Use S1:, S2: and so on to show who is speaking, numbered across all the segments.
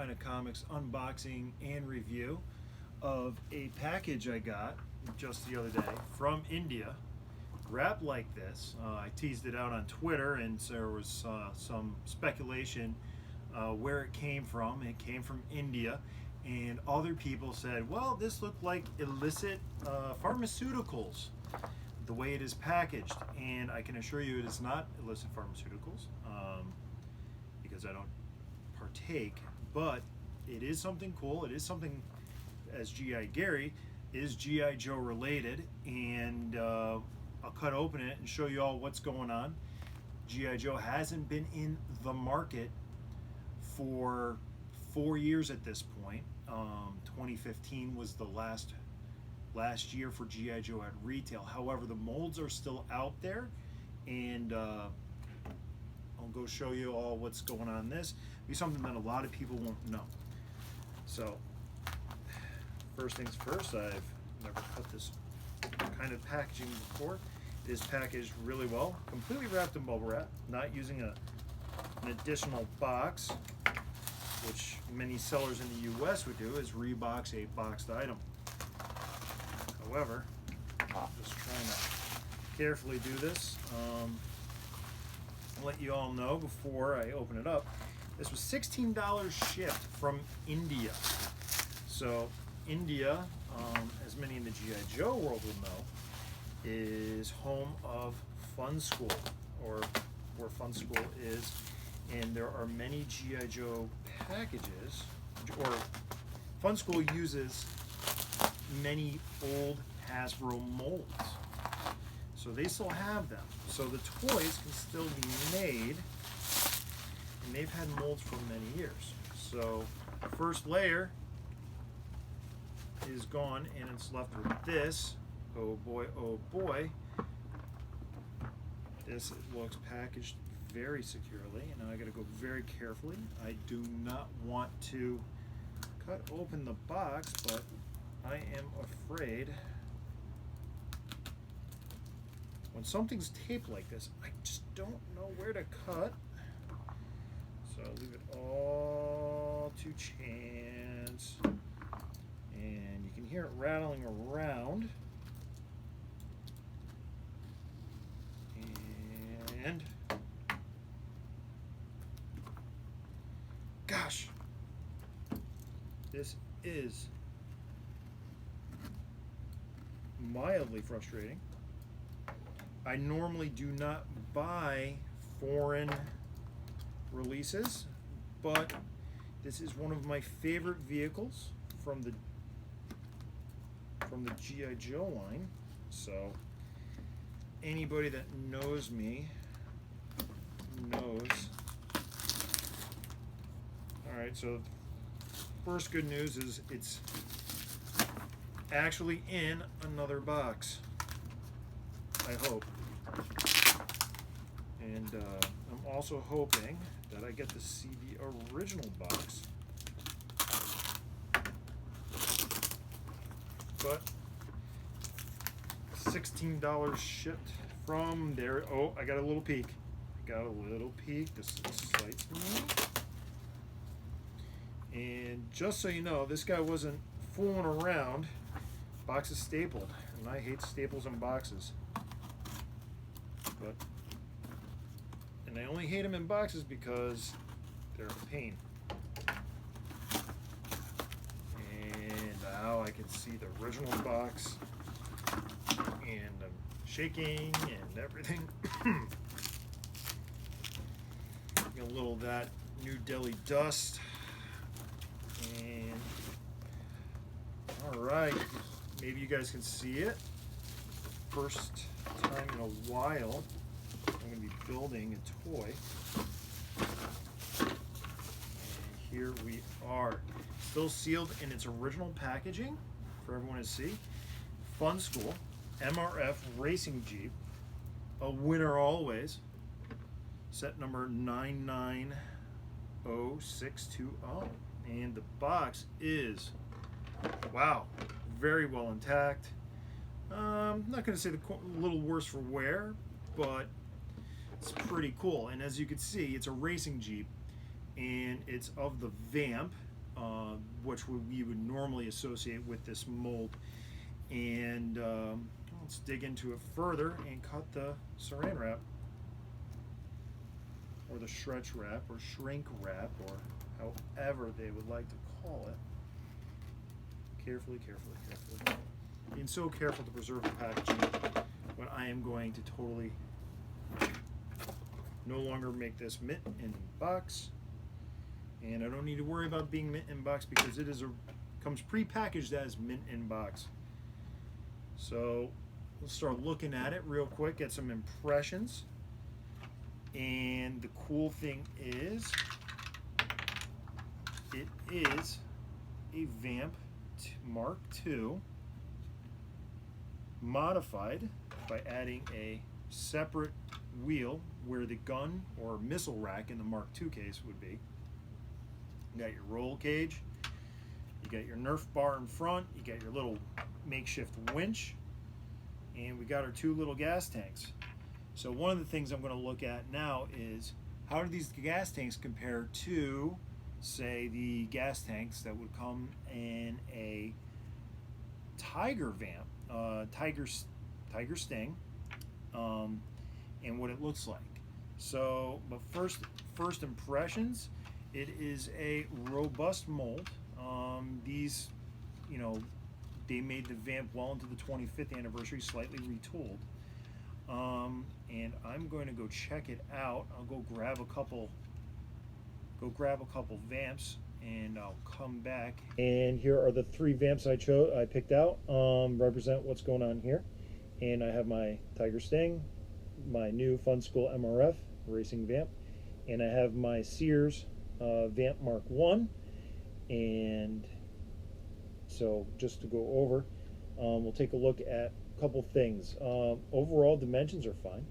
S1: Kind of Comics unboxing and review of a package I got just the other day from India, wrapped like this. I teased it out on Twitter, and so there was some speculation where it came from. It came from India, and other people said, well, this looked like illicit pharmaceuticals, the way it is packaged. And I can assure you it is not illicit pharmaceuticals, because I don't partake, but it is something cool. It is something, as G.I. Gary, is G.I. Joe related, and I'll cut open it and show you all what's going on. G.I. Joe hasn't been in the market for 4 years at this point. 2015 was the last year for G.I. Joe at retail. However, the molds are still out there, and I'll go show you all what's going on in this. It'll be something that a lot of people won't know. So, first things first, I've never cut this kind of packaging before. It is packaged really well, completely wrapped in bubble wrap, not using an additional box, which many sellers in the US would do, is rebox a boxed item. However, I'm just trying to carefully do this. I'll let you all know before I open it up. This was $16 shipped from India. So India, as many in the G.I. Joe world will know, is home of Funskool, or where Funskool is, and there are many G.I. Joe packages, or Funskool uses many old Hasbro molds, so they still have them. So the toys can still be made, and they've had molds for many years. So the first layer is gone, and it's left with this. Oh boy, oh boy. This looks packaged very securely, and now I gotta go very carefully. I do not want to cut open the box, but I am afraid when something's taped like this, I just don't know where to cut. So I'll leave it all to chance. And you can hear it rattling around. And gosh, this is mildly frustrating. I normally do not buy foreign releases, but this is one of my favorite vehicles from the G.I. Joe line. So anybody that knows me knows. Alright, so first good news is it's actually in another box, I hope. And I'm also hoping that I get to see the original box. But $16 shipped from there. Oh, I got a little peek. This excites me. And just so you know, this guy wasn't fooling around. Box is stapled, and I hate staples in boxes. And I only hate them in boxes because they're a pain. And now I can see the original box, and I'm shaking and everything. Get a little of that New Delhi dust. And all right, maybe you guys can see it. First time in a while I'm going to be building a toy. And here we are. Still sealed in its original packaging for everyone to see. Funskool MRF Racing Jeep, a winner always. Set number 990620. And the box is, wow, very well intact. I'm not going to say a little worse for wear, but it's pretty cool. And as you can see, it's a racing Jeep, and it's of the Vamp which we would normally associate with this mold. And let's dig into it further and cut the saran wrap, or the stretch wrap, or shrink wrap, or however they would like to call it. Carefully, carefully, carefully. Being so careful to preserve the packaging, but I am going to totally no longer make this mint in box. And I don't need to worry about being mint in box because it comes pre-packaged as mint in box. So we'll start looking at it real quick, get some impressions. And the cool thing is, it is a Vamp Mark II modified by adding a separate wheel where the gun or missile rack in the Mark II case would be. You got your roll cage, you got your Nerf bar in front, you got your little makeshift winch, and we got our two little gas tanks. So one of the things I'm going to look at now is how do these gas tanks compare to, say, the gas tanks that would come in a Tiger Vamp, Tiger Sting, and what it looks like. So, but first impressions, it is a robust mold. These, they made the Vamp well into the 25th anniversary, slightly retooled. And I'm going to go check it out. I'll go grab a couple Vamps, and I'll come back. And here are the three Vamps I picked out, represent what's going on here. And I have my Tiger Sting, my new Funskool MRF racing Vamp, and I have my Sears Vamp Mark I. And so just to go over, we'll take a look at a couple things. Overall dimensions are fine.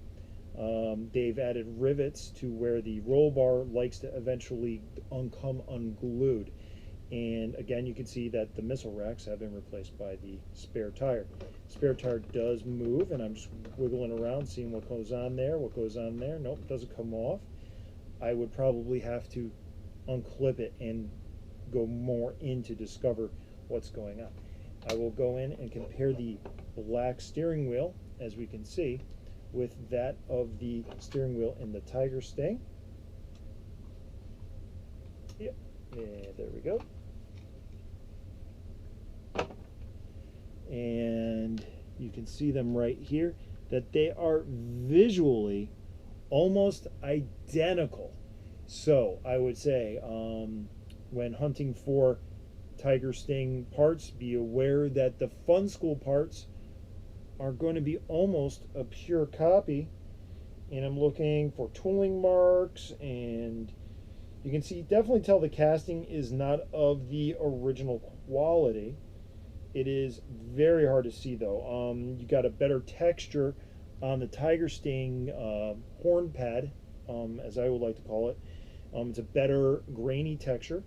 S1: They've added rivets to where the roll bar likes to eventually come unglued. And again, you can see that the missile racks have been replaced by the spare tire. Spare tire does move, and I'm just wiggling around, seeing what goes on there, what goes on there. Nope, it doesn't come off. I would probably have to unclip it and go more in to discover what's going on. I will go in and compare the black steering wheel, as we can see, with that of the steering wheel in the Tiger Sting. Yep, and there we go. And you can see them right here, that they are visually almost identical. So I would say when hunting for Tiger Sting parts, be aware that the Funskool parts are going to be almost a pure copy. And I'm looking for tooling marks, and you can see, definitely tell the casting is not of the original quality. It is very hard to see though. You got a better texture on the Tiger Sting horn pad, as I would like to call it. It's a better grainy texture,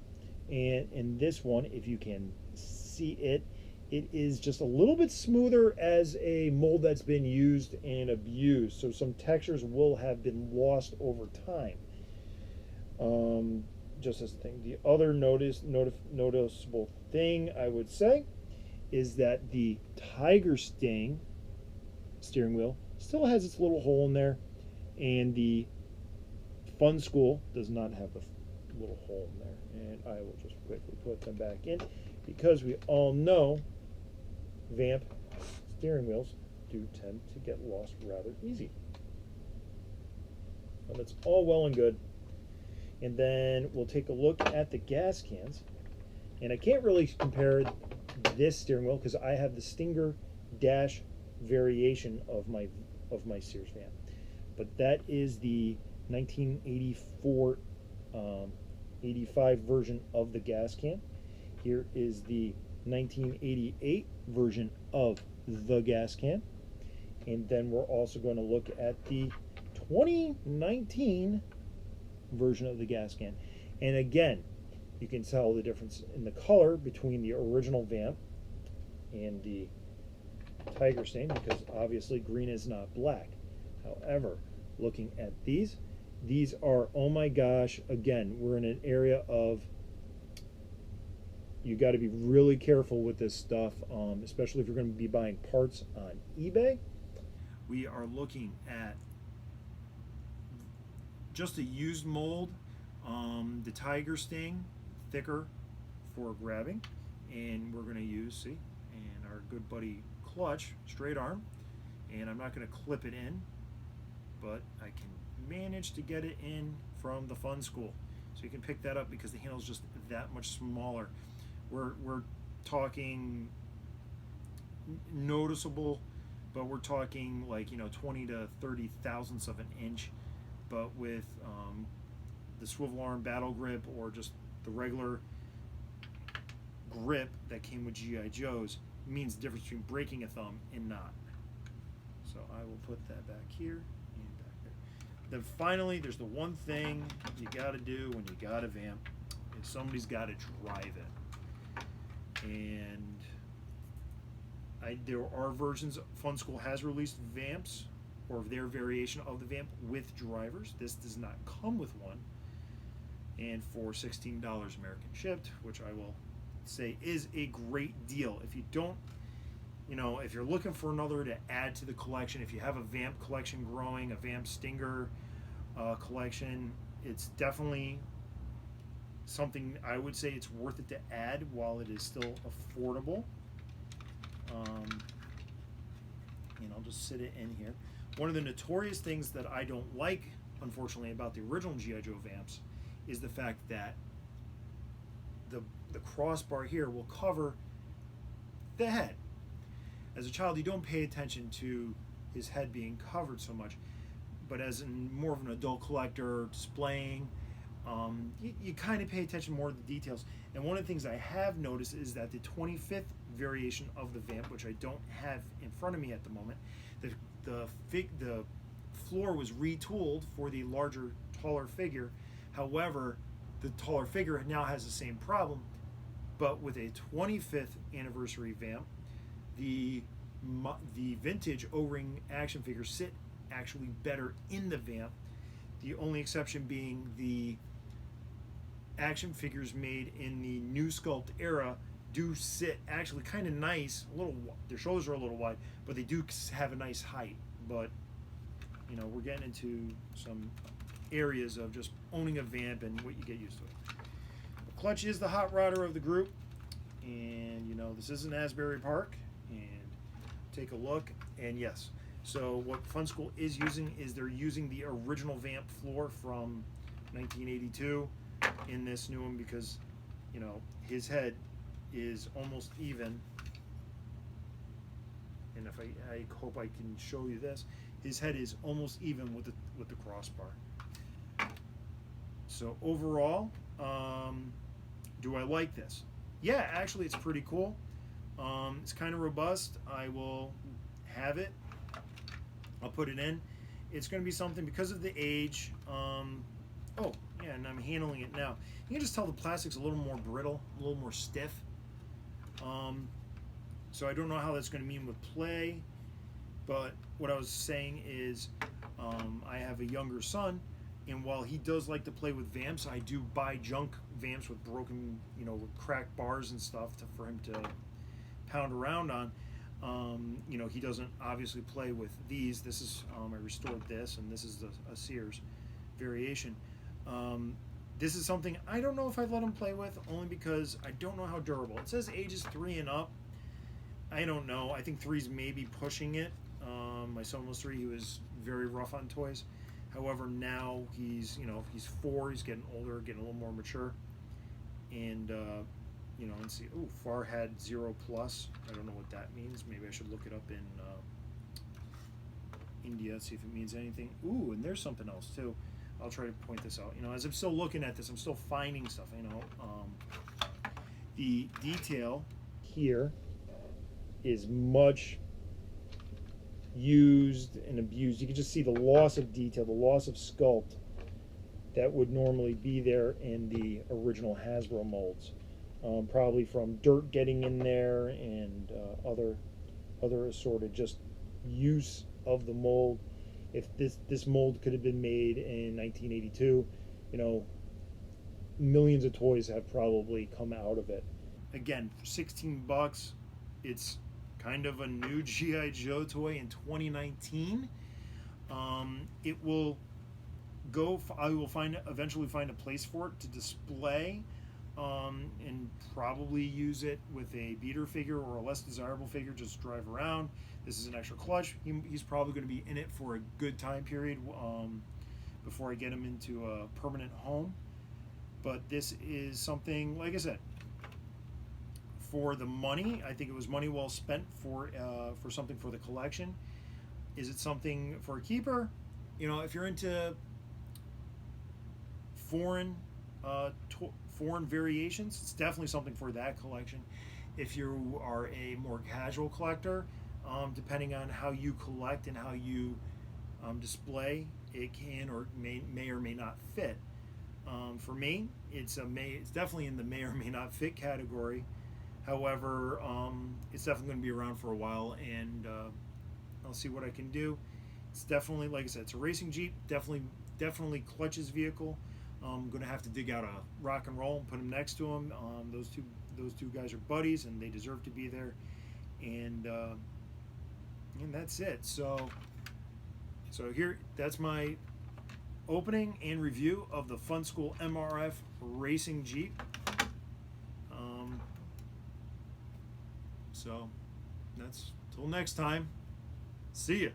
S1: and in this one, if you can see it, it is just a little bit smoother as a mold that's been used and abused. So some textures will have been lost over time. Just as a thing. The other noticeable thing I would say is that the Tiger Sting steering wheel still has its little hole in there, and the Funskool does not have the little hole in there. And I will just quickly put them back in, because we all know Vamp steering wheels do tend to get lost rather easy. And that's all well and good. And then we'll take a look at the gas cans. And I can't really compare this steering wheel because I have the Stinger Dash variation of my Sears Vamp. But that is the 1984 85 version of the gas can. Here is the 1988 version of the gas can. And then we're also going to look at the 2019 version of the gas can. And again, you can tell the difference in the color between the original Vamp and the Tiger Sting, because obviously green is not black. However, looking at these are, oh my gosh, again, we're in an area of You got to be really careful with this stuff, especially if you're going to be buying parts on eBay. We are looking at just a used mold, the Tiger Sting, thicker for grabbing, and we're going to use, see, and our good buddy clutch, straight arm, and I'm not going to clip it in, but I can manage to get it in from the Funskool. So you can pick that up because the handle is just that much smaller. We're talking noticeable, but we're talking like 20 to 30 thousandths of an inch. But with the swivel arm battle grip or just the regular grip that came with GI Joes, means the difference between breaking a thumb and not. So I will put that back here and back there. Then finally, there's the one thing you got to do when you got a vamp is somebody's got to drive it. And there are versions, Funskool has released vamps or their variation of the vamp with drivers. This does not come with one. And for $16 American shipped, which I will say is a great deal. If you don't, if you're looking for another to add to the collection, if you have a vamp collection growing, a vamp stinger collection, it's definitely something I would say it's worth it to add while it is still affordable. And I'll just sit it in here. One of the notorious things that I don't like, unfortunately, about the original G.I. Joe vamps is the fact that the crossbar here will cover the head. As a child, you don't pay attention to his head being covered so much, but as more of an adult collector displaying, you kind of pay attention more to the details. And one of the things I have noticed is that the 25th variation of the vamp, which I don't have in front of me at the moment, the floor was retooled for the larger, taller figure. However, the taller figure now has the same problem, but with a 25th anniversary vamp, the vintage O-ring action figures sit actually better in the vamp. The only exception being the action figures made in the new sculpt era do sit actually kind of nice. Their shoulders are a little wide, but they do have a nice height. But we're getting into some areas of just owning a vamp and what you get used to it. The clutch is the hot rodder of the group, and this isn't Asbury Park. And take a look, and yes, so what Funskool is using is they're using the original vamp floor from 1982 in this new one because his head is almost even, and if I hope I can show you this, his head is almost even with the crossbar. So overall, do I like this? Yeah, actually it's pretty cool. It's kind of robust. I will have it. I'll put it in. It's going to be something because of the age. Oh, yeah, and I'm handling it now. You can just tell the plastic's a little more brittle, a little more stiff. So I don't know how that's going to mean with play, but what I was saying is I have a younger son, and while he does like to play with vamps, I do buy junk vamps with broken, with cracked bars and stuff for him to pound around on. He doesn't obviously play with these. This is I restored this, and this is a Sears variation. This is something I don't know if I'd let him play with, only because I don't know how durable. It says ages 3 and up. I don't know. I think 3's maybe pushing it. My son was 3. He was very rough on toys. However, now he's he's 4. He's getting older, getting a little more mature, and let's see. Oh, far had 0+. I don't know what that means. Maybe I should look it up in India, see if it means anything. Ooh, and there's something else too. I'll try to point this out. As I'm still looking at this, I'm still finding stuff. The detail here is much used and abused. You can just see the loss of detail, the loss of sculpt that would normally be there in the original Hasbro molds. Probably from dirt getting in there and other assorted just use of the mold. If this mold could have been made in 1982, millions of toys have probably come out of it. again, for 16 bucks, it's kind of a new GI Joe toy in 2019. It will go. I will eventually find a place for it to display, and probably use it with a beater figure or a less desirable figure. Just drive around. This is an extra clutch. He's probably going to be in it for a good time period before I get him into a permanent home. But this is something, like I said, for the money. I think it was money well spent for something for the collection. Is it something for a keeper? You know, if you're into foreign variations, it's definitely something for that collection. If you are a more casual collector, depending on how you collect and how you display, it can or may or may not fit. For me, it's definitely in the may or may not fit category. However, it's definitely going to be around for a while, and I'll see what I can do. It's definitely, like I said, it's a racing Jeep. Definitely Clutch's vehicle. I'm going to have to dig out a rock and roll and put him next to him. Those two guys are buddies, and they deserve to be there. And that's it. So here, that's my opening and review of the Funskool MRF Racing Jeep. So that's till next time. See ya.